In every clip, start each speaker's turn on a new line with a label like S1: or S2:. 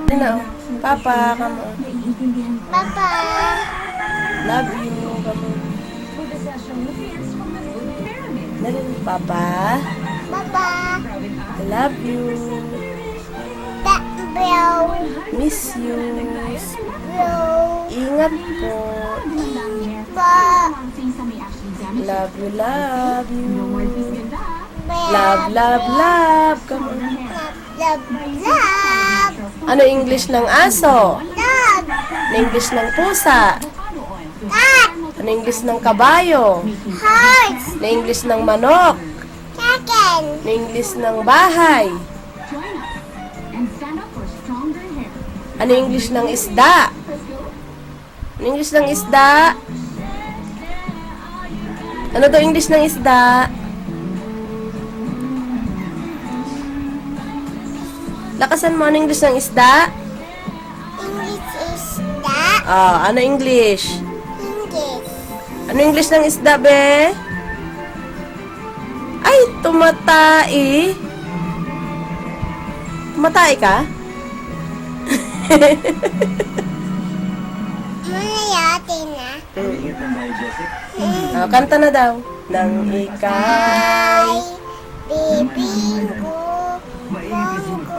S1: Ano? Papa, come on.
S2: Papa.
S1: Love you, come on. Papa,
S2: Papa.
S1: I love you.
S2: That bell.
S1: Miss you.
S2: Bell.
S1: Ingat po.
S2: Pa.
S1: Love you, love you. Love, love, love. Come on.
S2: Love. Love.
S1: Ano English ng aso?
S2: Love.
S1: Ano English ng pusa?
S2: Cat.
S1: Ano English ng kabayo?
S2: Horse.
S1: Ano English ng manok?
S2: Chicken.
S1: Ano English ng bahay? Ano English ng isda? Ano English ng isda? Ano daw English ng isda? Lakasan mo, ano English ng isda?
S2: English is that.
S1: Ano English?
S2: English.
S1: Ano English ng isda, be? Ay, tumatai. Tumatai ka?
S2: Manayati na.
S1: Kanta na daw. Nang ikay.
S2: Bibing ko.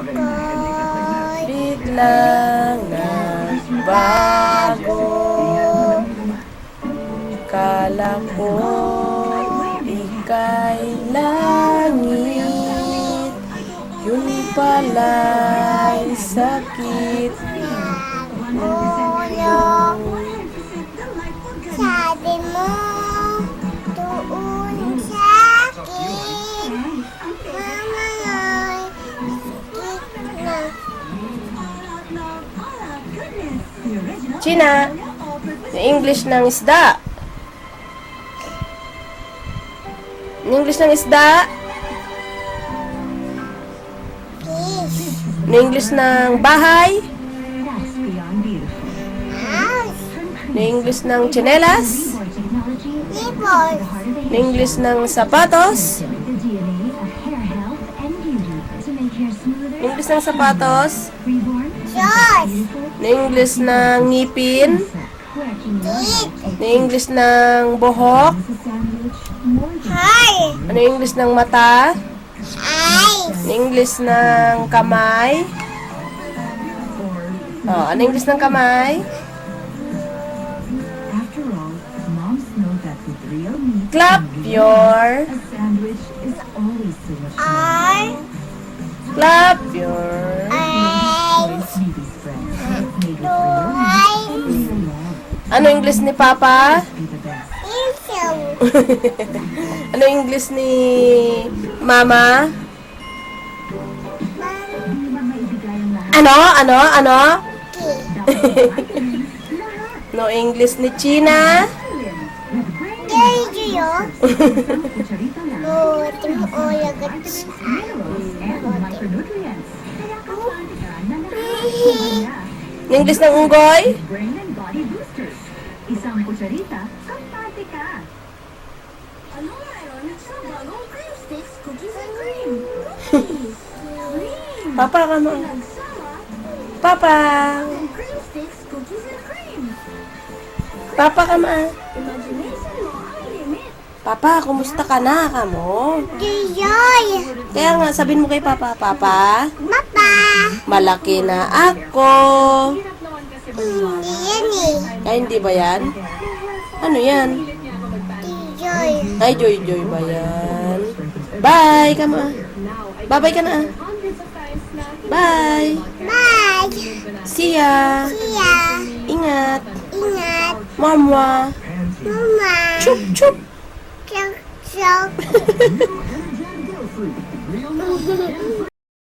S2: Koy.
S1: Biglang nagbago. Kala ko ika'y langit. Yun pala'y sakit.
S2: Nagulong. Sabi mo, tuon sa akin. Mama nga'y sakit na.
S1: China, yung English ng isda. Yung English ng isda.
S2: Fish.
S1: Yung English ng bahay.
S2: House.
S1: Yung English ng tsinelas.
S2: Nipple.
S1: Yung English ng sapatos. Yung English ng sapatos.
S2: Shoes.
S1: Yung English ng ngipin.
S2: Teeth.
S1: Yung English ng buhok.
S2: Hair.
S1: Ano yung English ng mata?
S2: Eyes.
S1: Ano yung English ng kamay? Ano yung English ng kamay?
S3: After all, moms know that with real meat,
S1: Clap your,
S3: a sandwich is always so much more.
S2: R.
S1: clap your.
S2: Eyes.
S3: Baby's bread, made with real
S2: Eyes.
S3: meat, real love,
S1: Ano English ni Papa?
S3: be the best.
S2: Issue.
S1: Ano English ni Mama?
S3: Hindi man maibigay ang lahat,
S1: Ano?
S2: Key.
S1: No English ni China?
S3: with brain
S2: Sergio.
S3: isang kutsarita lang,
S2: Oh, tumulagat siya.
S3: minerals, and micronutrients. Kaya kapag na
S1: No English ng unggoy?
S3: brain and body boosters. Isang kutsarita, kampante ka.
S4: Ano meron sa bagong cream sticks, cookies and cream? Cookies, cream,
S1: Papa ka mo.
S4: nagsama,
S1: Papa.
S4: cream sticks, cookies and cream.
S1: Papa ka ma.
S4: Imagination mo ang limit.
S1: Papa, kumusta ka na ka mo?
S2: Joy.
S1: Kaya nga, sabihin mo kay Papa, Papa,
S2: Papa.
S1: malaki na ako.
S2: Hindi yan eh.
S1: Ay, hindi ba yan? Ano yan?
S2: Joy.
S1: Ay, Joy ba yan? Bye, ka ma. Bye-bye ka na. Bye.
S2: Bye.
S1: See ya.
S2: See ya.
S1: Ingat.
S2: Ingat.
S1: Mama.
S2: Mama.
S1: Chup, chup.
S2: Chok, chok.
S3: Real milk and